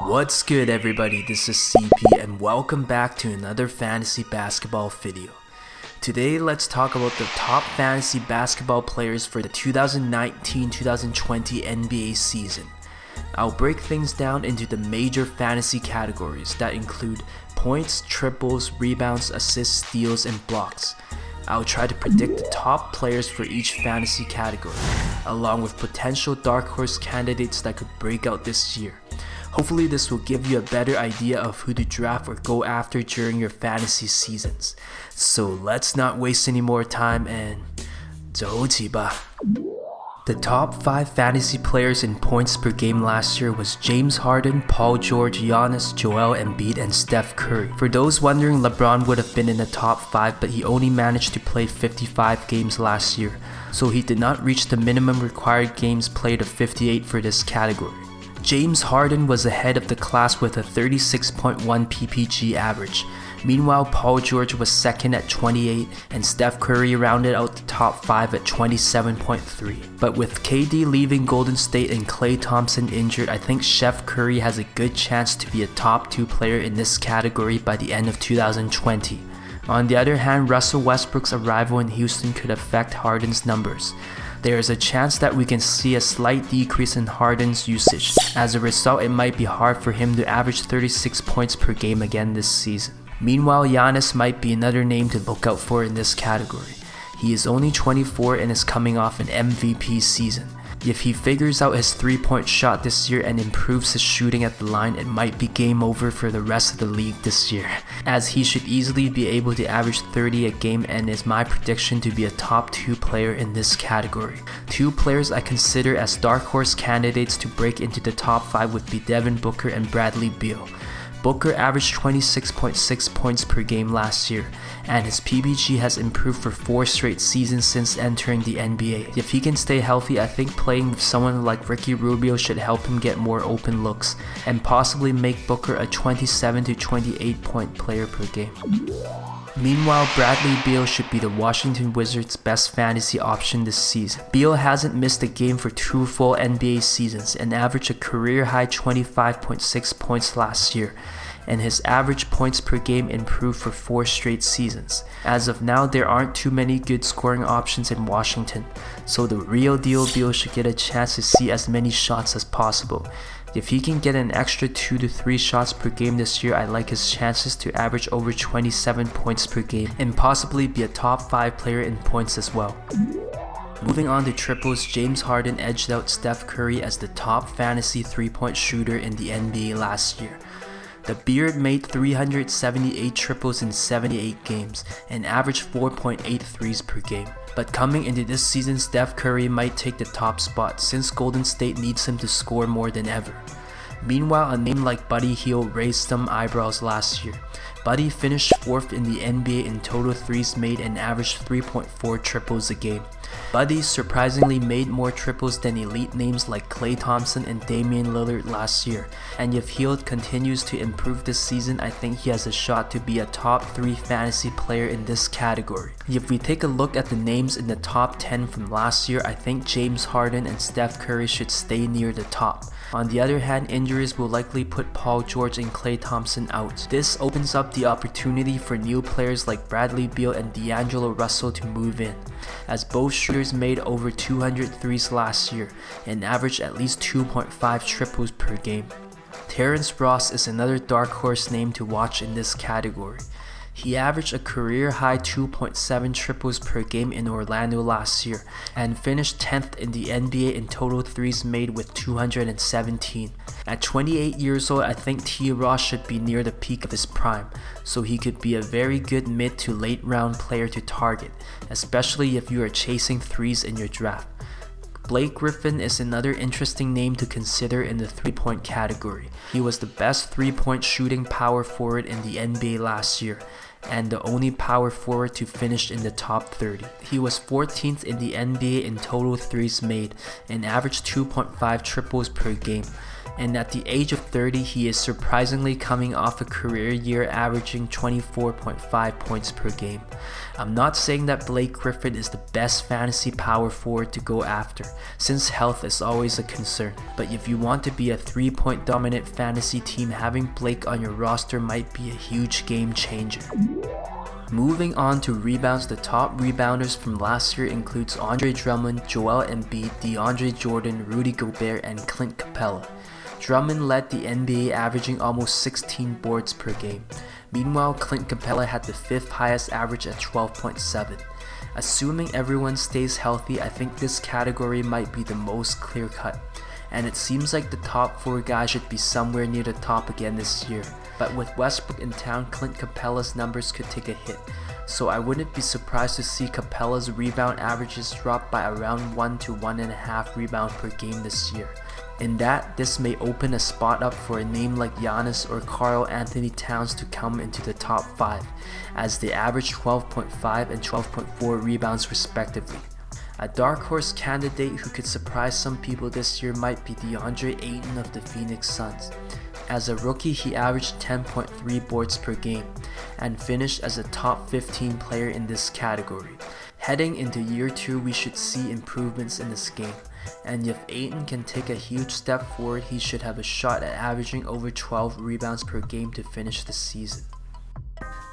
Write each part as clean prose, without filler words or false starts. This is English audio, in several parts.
What's good everybody, this is CP and welcome back to another fantasy basketball video. Today let's talk about the top fantasy basketball players for the 2019-2020 NBA season. I'll break things down into the major fantasy categories that include points, triples, rebounds, assists, steals, and blocks. I'll try to predict the top players for each fantasy category, along with potential dark horse candidates that could break out this year. Hopefully this will give you a better idea of who to draft or go after during your fantasy seasons. So let's not waste any more time and 走起吧. The top 5 fantasy players in points per game last year was James Harden, Paul George, Giannis, Joel Embiid, and Steph Curry. For those wondering, LeBron would have been in the top 5, but he only managed to play 55 games last year, so he did not reach the minimum required games played of 58 for this category. James Harden was ahead of the class with a 36.1 PPG average. Meanwhile, Paul George was second at 28 and Steph Curry rounded out the top 5 at 27.3. But with KD leaving Golden State and Klay Thompson injured, I think Steph Curry has a good chance to be a top 2 player in this category by the end of 2020. On the other hand, Russell Westbrook's arrival in Houston could affect Harden's numbers. There is a chance that we can see a slight decrease in Harden's usage. As a result, it might be hard for him to average 36 points per game again this season. Meanwhile, Giannis might be another name to look out for in this category. He is only 24 and is coming off an MVP season. If he figures out his 3-point shot this year and improves his shooting at the line, it might be game over for the rest of the league this year, as he should easily be able to average 30 a game and is my prediction to be a top 2 player in this category. 2 players I consider as dark horse candidates to break into the top 5 would be Devin Booker and Bradley Beal. Booker averaged 26.6 points per game last year, and his PPG has improved for 4 straight seasons since entering the NBA. If he can stay healthy, I think playing with someone like Ricky Rubio should help him get more open looks, and possibly make Booker a 27 to 28 point player per game. Meanwhile, Bradley Beal should be the Washington Wizards' best fantasy option this season. Beal hasn't missed a game for 2 full NBA seasons and averaged a career-high 25.6 points last year, and his average points per game improved for 4 straight seasons. As of now, there aren't too many good scoring options in Washington, so the real deal Beal should get a chance to see as many shots as possible. If he can get an extra 2 to 3 shots per game this year, I like his chances to average over 27 points per game and possibly be a top 5 player in points as well. Moving on to triples, James Harden edged out Steph Curry as the top fantasy 3-point shooter in the NBA last year. The Beard made 378 triples in 78 games and averaged 4.8 threes per game. But coming into this season, Steph Curry might take the top spot since Golden State needs him to score more than ever. Meanwhile, a name like Buddy Hield raised some eyebrows last year. Buddy finished 4th in the NBA in total threes made and averaged 3.4 triples a game. Buddy surprisingly made more triples than elite names like Klay Thompson and Damian Lillard last year, and if Hield continues to improve this season, I think he has a shot to be a top 3 fantasy player in this category. If we take a look at the names in the top 10 from last year, I think James Harden and Steph Curry should stay near the top. On the other hand, injuries will likely put Paul George and Klay Thompson out. This opens up the opportunity for new players like Bradley Beal and D'Angelo Russell to move in, as both shooters made over 200 threes last year and averaged at least 2.5 triples per game. Terrence Ross is another dark horse name to watch in this category. He averaged a career-high 2.7 triples per game in Orlando last year and finished 10th in the NBA in total threes made with 217. At 28 years old, I think T. Ross should be near the peak of his prime, so he could be a very good mid to late round player to target, especially if you are chasing threes in your draft. Blake Griffin is another interesting name to consider in the 3-point category. He was the best 3-point shooting power forward in the NBA last year, and the only power forward to finish in the top 30. He was 14th in the NBA in total threes made and averaged 2.5 triples per game. and at the age of 30, he is surprisingly coming off a career year averaging 24.5 points per game. I'm not saying that Blake Griffin is the best fantasy power forward to go after, since health is always a concern, but if you want to be a 3-point dominant fantasy team, having Blake on your roster might be a huge game changer. Moving on to rebounds, the top rebounders from last year includes Andre Drummond, Joel Embiid, DeAndre Jordan, Rudy Gobert, and Clint Capella. Drummond led the NBA, averaging almost 16 boards per game. Meanwhile, Clint Capella had the 5th highest average at 12.7. Assuming everyone stays healthy, I think this category might be the most clear-cut, and it seems like the top 4 guys should be somewhere near the top again this year. But with Westbrook in town, Clint Capella's numbers could take a hit, so I wouldn't be surprised to see Capella's rebound averages drop by around 1 to 1.5 rebounds per game this year. In that, this may open a spot up for a name like Giannis or Karl Anthony Towns to come into the top 5, as they average 12.5 and 12.4 rebounds respectively. A dark horse candidate who could surprise some people this year might be DeAndre Ayton of the Phoenix Suns. As a rookie, he averaged 10.3 boards per game and finished as a top 15 player in this category. Heading into year 2, we should see improvements in this game, and if Ayton can take a huge step forward, he should have a shot at averaging over 12 rebounds per game to finish the season.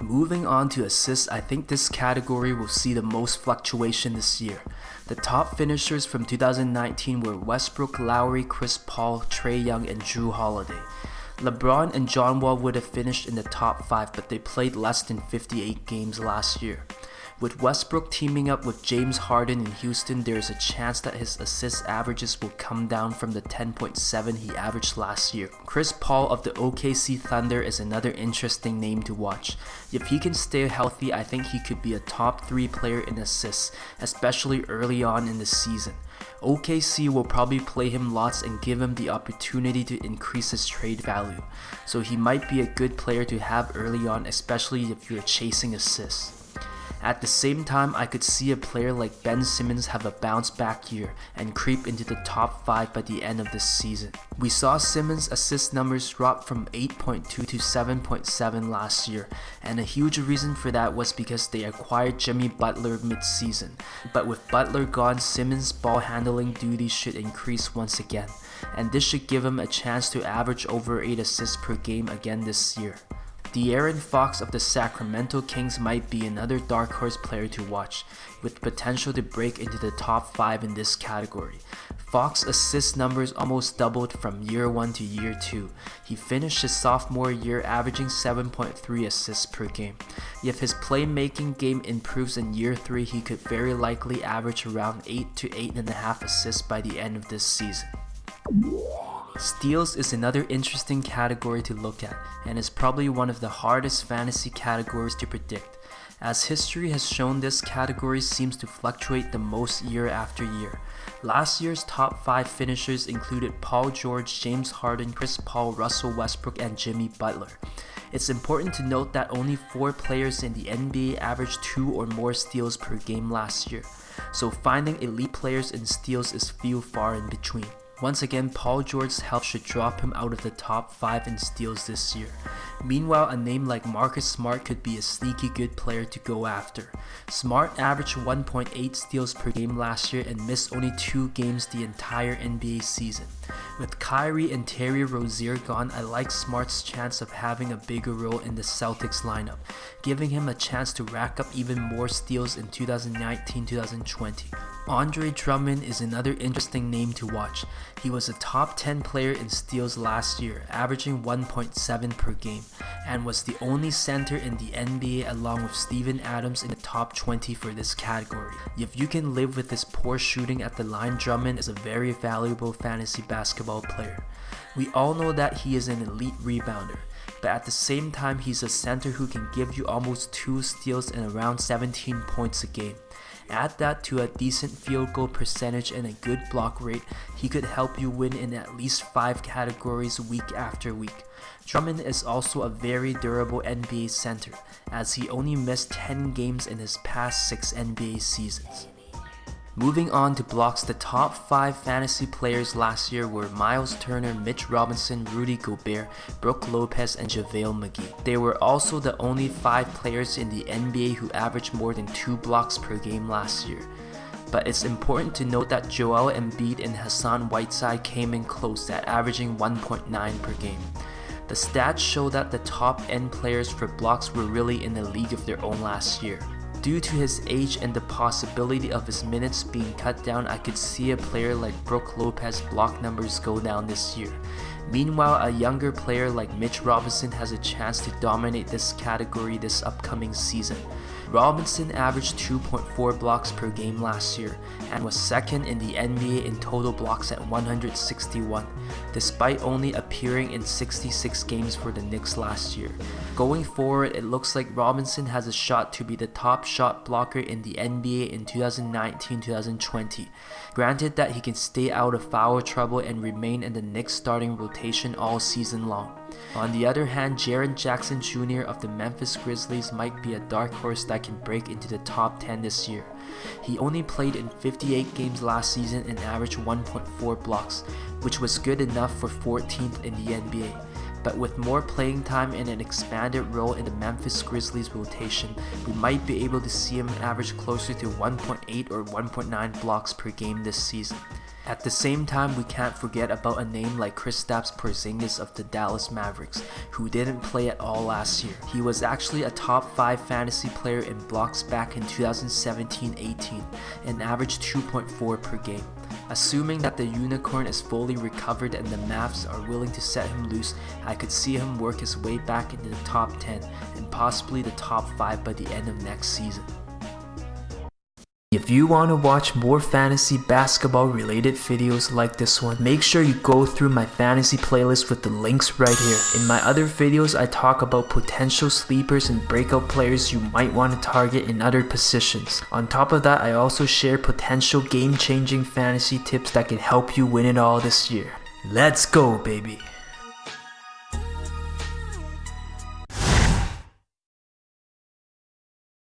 Moving on to assists, I think this category will see the most fluctuation this year. The top finishers from 2019 were Westbrook, Lowry, Chris Paul, Trae Young, and Jrue Holiday. LeBron and John Wall would have finished in the top 5, but they played less than 58 games last year. With Westbrook teaming up with James Harden in Houston, there is a chance that his assist averages will come down from the 10.7 he averaged last year. Chris Paul of the OKC Thunder is another interesting name to watch. If he can stay healthy, I think he could be a top 3 player in assists, especially early on in the season. OKC will probably play him lots and give him the opportunity to increase his trade value, so he might be a good player to have early on, especially if you're chasing assists. At the same time, I could see a player like Ben Simmons have a bounce back year and creep into the top 5 by the end of this season. We saw Simmons' assist numbers drop from 8.2 to 7.7 last year, and a huge reason for that was because they acquired Jimmy Butler mid-season. But with Butler gone, Simmons' ball handling duties should increase once again, and this should give him a chance to average over 8 assists per game again this year. De'Aaron Fox of the Sacramento Kings might be another dark horse player to watch, with potential to break into the top 5 in this category. Fox's assist numbers almost doubled from year 1 to year 2. He finished his sophomore year averaging 7.3 assists per game. If his playmaking game improves in year 3, he could very likely average around 8 to 8.5 assists by the end of this season. Steals is another interesting category to look at, and is probably one of the hardest fantasy categories to predict, as history has shown this category seems to fluctuate the most year after year. Last year's top 5 finishers included Paul George, James Harden, Chris Paul, Russell Westbrook, and Jimmy Butler. It's important to note that only 4 players in the NBA averaged 2 or more steals per game last year, so finding elite players in steals is few far in between. Once again, Paul George's health should drop him out of the top 5 in steals this year. Meanwhile, a name like Marcus Smart could be a sneaky good player to go after. Smart averaged 1.8 steals per game last year and missed only 2 games the entire NBA season. With Kyrie and Terry Rozier gone, I like Smart's chance of having a bigger role in the Celtics lineup, giving him a chance to rack up even more steals in 2019-2020. Andre Drummond is another interesting name to watch. He was a top 10 player in steals last year, averaging 1.7 per game, and was the only center in the NBA along with Steven Adams in the top 20 for this category. If you can live with this poor shooting at the line, Drummond is a very valuable fantasy basketball player. We all know that he is an elite rebounder, but at the same time he's a center who can give you almost 2 steals and around 17 points a game. Add that to a decent field goal percentage and a good block rate, he could help you win in at least 5 categories week after week. Drummond is also a very durable NBA center, as he only missed 10 games in his past 6 NBA seasons. Moving on to blocks, the top 5 fantasy players last year were Miles Turner, Mitch Robinson, Rudy Gobert, Brook Lopez, and JaVale McGee. They were also the only 5 players in the NBA who averaged more than 2 blocks per game last year. But it's important to note that Joel Embiid and Hassan Whiteside came in close at averaging 1.9 per game. The stats show that the top end players for blocks were really in a league of their own last year. Due to his age and the possibility of his minutes being cut down, I could see a player like Brook Lopez block numbers go down this year. Meanwhile, a younger player like Mitch Robinson has a chance to dominate this category this upcoming season. Robinson averaged 2.4 blocks per game last year and was second in the NBA in total blocks at 161, despite only appearing in 66 games for the Knicks last year. Going forward, it looks like Robinson has a shot to be the top shot blocker in the NBA in 2019-2020, granted that he can stay out of foul trouble and remain in the Knicks starting rotation all season long. On the other hand, Jaren Jackson Jr. of the Memphis Grizzlies might be a dark horse that can break into the top 10 this year. He only played in 58 games last season and averaged 1.4 blocks, which was good enough for 14th in the NBA. But with more playing time and an expanded role in the Memphis Grizzlies rotation, we might be able to see him average closer to 1.8 or 1.9 blocks per game this season. At the same time, we can't forget about a name like Kristaps Porzingis of the Dallas Mavericks, who didn't play at all last year. He was actually a top 5 fantasy player in blocks back in 2017-18 and averaged 2.4 per game. Assuming that the unicorn is fully recovered and the Mavs are willing to set him loose, I could see him work his way back into the top 10 and possibly the top 5 by the end of next season. If you want to watch more fantasy basketball related videos like this one, make sure you go through my fantasy playlist with the links right here. In my other videos, I talk about potential sleepers and breakout players you might want to target in other positions. On top of that, I also share potential game-changing fantasy tips that can help you win it all this year. Let's go, baby!